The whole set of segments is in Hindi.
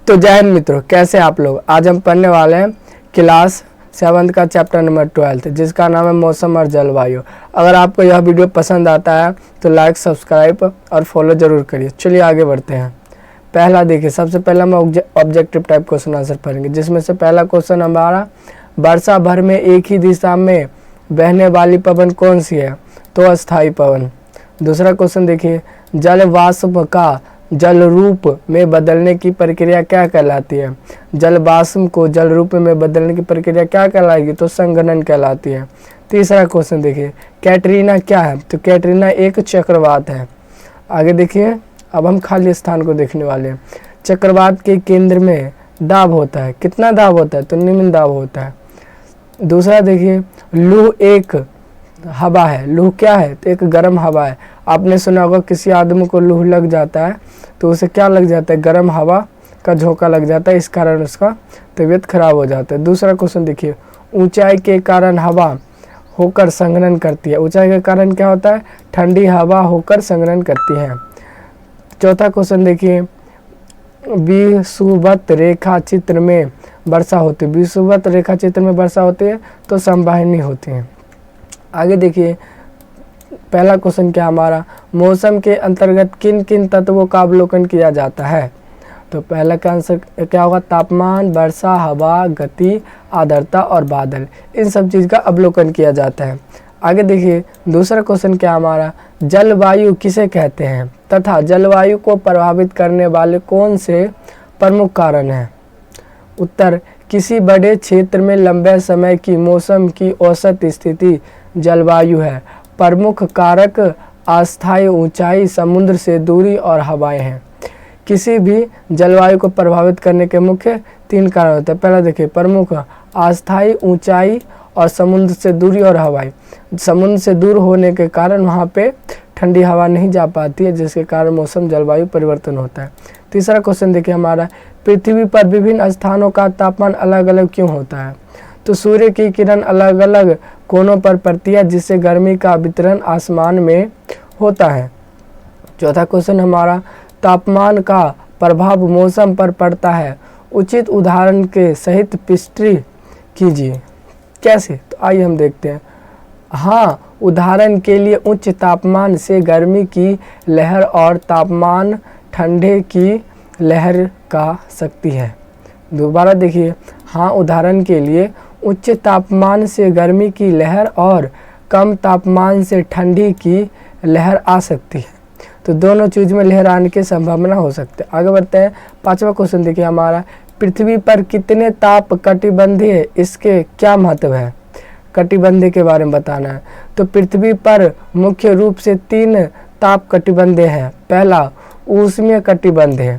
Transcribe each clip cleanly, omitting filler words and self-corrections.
तो जय हिंद मित्रों, कैसे आप लोग। आज हम पढ़ने वाले हैं क्लास 7 का चैप्टर नंबर 12 जिसका नाम है मौसम और जलवायु। अगर आपको यह वीडियो पसंद आता है तो लाइक, सब्सक्राइब और फॉलो जरूर करिए। चलिए आगे बढ़ते हैं। पहला देखिए, सबसे पहला हम ऑब्जेक्टिव टाइप क्वेश्चन आंसर पढ़ेंगे, जिसमें से पहला क्वेश्चन हमारा वर्षा भर में एक ही दिशा में बहने वाली पवन कौन सी है, तो अस्थायी पवन। दूसरा क्वेश्चन देखिए, जल वाष्प का जल रूप में बदलने की प्रक्रिया क्या कहलाती है। जल वाष्प को जल रूप में बदलने की प्रक्रिया क्या कहलाएगी, तो संघनन कहलाती है। तीसरा क्वेश्चन देखिए, कैटरीना क्या है, तो कैटरीना एक चक्रवात है। आगे देखिए, अब हम खाली स्थान को देखने वाले हैं। चक्रवात के केंद्र में दाब होता है, कितना दाब होता है, तो निम्न दाब होता है। दूसरा देखिए, लू एक हवा है। लू क्या है, तो एक गर्म हवा है। आपने सुना होगा किसी आदमी को लू लग जाता है तो उसे क्या लग जाता है, गर्म हवा का झोंका लग जाता है, इस कारण उसका तबीयत खराब हो जाता है। दूसरा क्वेश्चन देखिए, ऊंचाई के कारण हवा होकर संघनन करती है। ऊंचाई के कारण क्या होता है, ठंडी हवा होकर संघनन करती है। चौथा क्वेश्चन देखिए, विषुवत रेखा चित्र में वर्षा होती है। विषुवत रेखा चित्र में वर्षा होती है तो संवाहिनी होती है। आगे देखिए, पहला क्वेश्चन क्या हमारा, मौसम के अंतर्गत किन किन तत्वों का अवलोकन किया जाता है। तो पहला का आंसर क्या होगा, तापमान, वर्षा, हवा, गति, आर्द्रता और बादल, इन सब चीज़ का अवलोकन किया जाता है। आगे देखिए, दूसरा क्वेश्चन क्या हमारा, जलवायु किसे कहते हैं तथा जलवायु को प्रभावित करने वाले कौन से प्रमुख कारण हैं। उत्तर, किसी बड़े क्षेत्र में लंबे समय की मौसम की औसत स्थिति जलवायु है। प्रमुख कारक अस्थायी ऊंचाई, समुद्र से दूरी और हवाएं हैं। किसी भी जलवायु को प्रभावित करने के मुख्य 3 कारण होते हैं। पहला देखिए, प्रमुख अस्थायी ऊंचाई और समुद्र से दूरी और हवाएं। समुद्र से दूर होने के कारण वहाँ पे ठंडी हवा नहीं जा पाती है, जिसके कारण मौसम जलवायु परिवर्तन होता है। तीसरा क्वेश्चन देखिए हमारा, पृथ्वी पर विभिन्न स्थानों का तापमान अलग अलग क्यों होता है। तो सूर्य की किरण अलग अलग कोनों पर पड़ती है, जिससे गर्मी का वितरण आसमान में होता है। चौथा क्वेश्चन हमारा, तापमान का प्रभाव मौसम पर पड़ता है, उचित उदाहरण के सहित पुष्टि कीजिए। कैसे, तो आइए हम देखते हैं। हाँ, उदाहरण के लिए उच्च तापमान से गर्मी की लहर और तापमान ठंडे की लहर का सकती है। दोबारा देखिए, हाँ, उदाहरण के लिए उच्च तापमान से गर्मी की लहर और कम तापमान से ठंडी की लहर आ सकती है। तो दोनों चीज़ में लहर आने की संभावना हो सकती है। आगे बढ़ते हैं। पांचवा क्वेश्चन देखिए हमारा, पृथ्वी पर कितने ताप कटिबंधीय, इसके क्या महत्व है। कटिबंधीय के बारे में बताना है। तो पृथ्वी पर मुख्य रूप से 3 ताप कटिबंधीय हैं। पहला ऊष्मीय कटिबंधीय,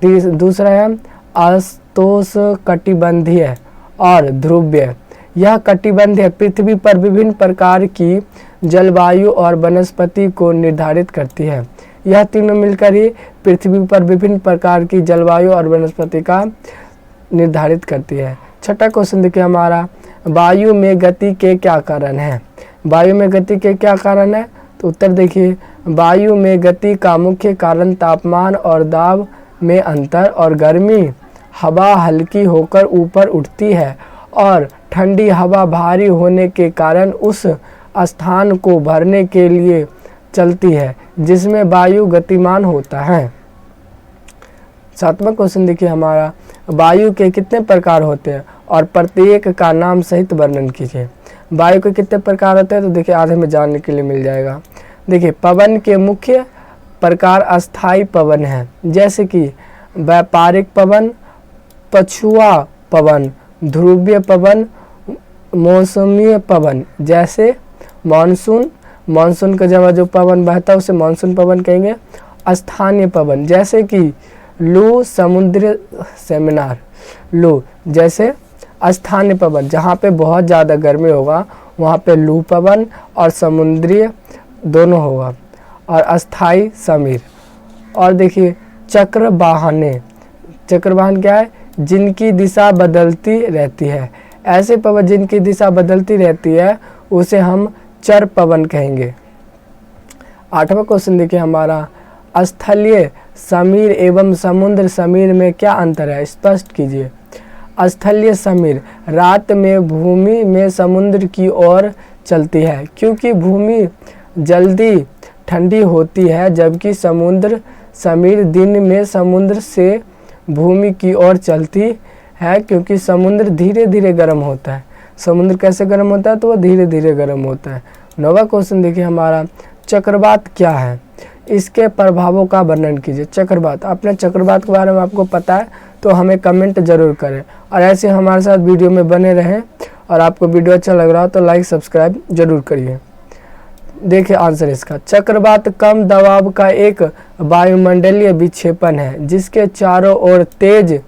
दूसरा है अस्तोष्ण कटिबंधीय और ध्रुवीय। यह कटिबंधीय पृथ्वी पर विभिन्न प्रकार की जलवायु और वनस्पति को निर्धारित करती है। यह तीनों मिलकर ही पृथ्वी पर विभिन्न प्रकार की जलवायु और वनस्पति का निर्धारित करती है। छठा क्वेश्चन देखिए हमारा, वायु में गति के क्या कारण हैं। वायु में गति के क्या कारण है, तो उत्तर देखिए, वायु में गति का मुख्य कारण तापमान और दाब में अंतर और गर्मी हवा हल्की होकर ऊपर उठती है और ठंडी हवा भारी होने के कारण उस स्थान को भरने के लिए चलती है, जिसमें वायु गतिमान होता है। सातवां क्वेश्चन देखिए हमारा, वायु के कितने प्रकार होते हैं और प्रत्येक का नाम सहित वर्णन कीजिए। वायु के कितने प्रकार होते हैं, तो देखिए आधे में जानने के लिए मिल जाएगा। देखिए, पवन के मुख्य प्रकार अस्थायी पवन है, जैसे कि व्यापारिक पवन, पछुआ पवन, ध्रुवीय पवन, मौसमी पवन, जैसे मानसून। मानसून का जब जो पवन बहता है उसे मानसून पवन कहेंगे। स्थानीय पवन, जैसे कि लू, समुद्री सेमिनार। लू जैसे स्थानीय पवन, जहाँ पे बहुत ज़्यादा गर्मी होगा वहाँ पे लू पवन और समुद्री दोनों होगा। और अस्थाई समीर। और देखिए, चक्रवाहने। चक्रवाहन क्या है, जिनकी दिशा बदलती रहती है। ऐसे पवन जिनकी दिशा बदलती रहती है उसे हम चर पवन कहेंगे। आठवां क्वेश्चन देखिए हमारा, स्थलीय समीर एवं समुद्र समीर में क्या अंतर है, स्पष्ट कीजिए। स्थलीय समीर रात में भूमि में समुद्र की ओर चलती है क्योंकि भूमि जल्दी ठंडी होती है, जबकि समुद्र समीर दिन में समुद्र से भूमि की ओर चलती है क्योंकि समुद्र धीरे धीरे गर्म होता है। समुद्र कैसे गर्म होता है, तो वह धीरे धीरे गर्म होता है। 9वां क्वेश्चन देखिए हमारा, चक्रवात क्या है, इसके प्रभावों का वर्णन कीजिए। चक्रवात, आपने चक्रवात के बारे में आपको पता है तो हमें कमेंट जरूर करें और ऐसे हमारे साथ वीडियो में बने रहें। और आपको वीडियो अच्छा लग रहा हो तो लाइक सब्सक्राइब जरूर करिए। देखिए आंसर इसका, चक्रवात कम दबाव का एक वायुमंडलीय विक्षेपण है जिसके चारों ओर तेज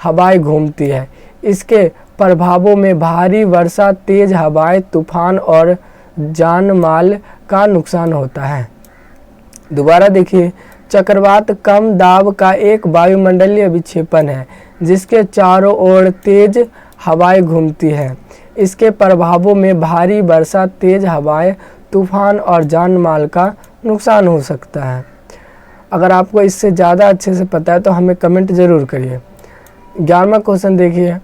हवाएं घूमती है। इसके प्रभावों में भारी वर्षा, तेज हवाएं, तूफान और जान माल का नुकसान होता है। दोबारा देखिए, चक्रवात कम दाब का एक वायुमंडलीय विक्षेपण है जिसके चारों ओर तेज हवाएं घूमती है। इसके प्रभावों में भारी वर्षा, तेज हवाएं, तूफान और जान माल का नुकसान हो सकता है। अगर आपको इससे ज़्यादा अच्छे से पता है तो हमें कमेंट ज़रूर करिए। 11वां क्वेश्चन देखिए।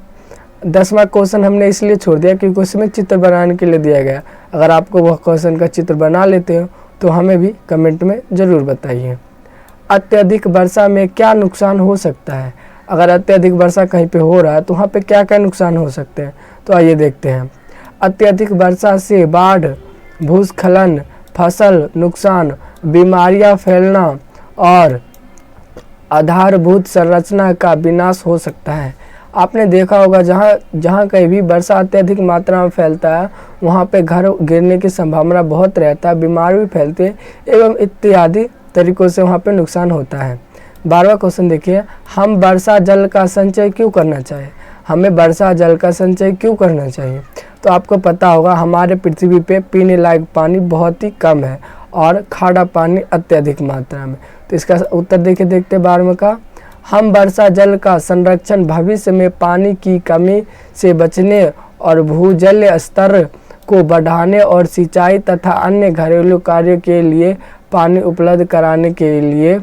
10वां क्वेश्चन हमने इसलिए छोड़ दिया क्योंकि उसमें चित्र बनाने के लिए दिया गया। अगर आपको वह क्वेश्चन का चित्र बना लेते हो तो हमें भी कमेंट में ज़रूर बताइए। अत्यधिक वर्षा में क्या नुकसान हो सकता है। अगर अत्यधिक वर्षा कहीं पे हो रहा है तो वहाँ पे क्या क्या नुकसान हो सकते हैं, तो आइए देखते हैं। अत्यधिक वर्षा से बाढ़, भूस्खलन, फसल नुकसान, बीमारियां फैलना और आधारभूत संरचना का विनाश हो सकता है। आपने देखा होगा जहाँ कहीं भी वर्षा अत्यधिक मात्रा में फैलता है वहाँ पे घर गिरने की संभावना बहुत रहता है, बीमार भी फैलते हैं एवं इत्यादि तरीकों से वहाँ पे नुकसान होता है। 12वां क्वेश्चन देखिए, हम वर्षा जल का संचय क्यों करना चाहिए। हमें वर्षा जल का संचय क्यों करना चाहिए, तो आपको पता होगा हमारे पृथ्वी पे पीने लायक पानी बहुत ही कम है और खारा पानी अत्यधिक मात्रा में। तो इसका उत्तर देखिए देखते 12वें का, हम वर्षा जल का संरक्षण भविष्य में पानी की कमी से बचने और भूजल स्तर को बढ़ाने और सिंचाई तथा अन्य घरेलू कार्यों के लिए पानी उपलब्ध कराने के लिए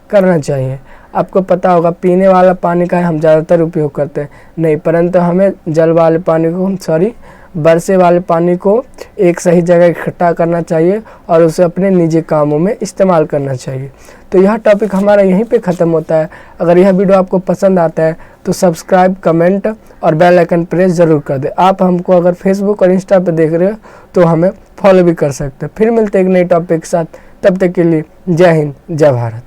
करना चाहिए। आपको पता होगा पीने वाला पानी का हम ज़्यादातर उपयोग करते हैं नहीं, परंतु हमें जल वाले पानी को बरसे वाले पानी को एक सही जगह इकट्ठा करना चाहिए और उसे अपने निजी कामों में इस्तेमाल करना चाहिए। तो यह टॉपिक हमारा यहीं पे ख़त्म होता है। अगर यह वीडियो आपको पसंद आता है तो सब्सक्राइब, कमेंट और बेल आइकन प्रेस ज़रूर कर दें। आप हमको अगर फेसबुक और इंस्टा पे देख रहे हो तो हमें फॉलो भी कर सकते हैं। फिर मिलते हैं एक नए टॉपिक के साथ, तब तक के लिए जय हिंद, जय भारत।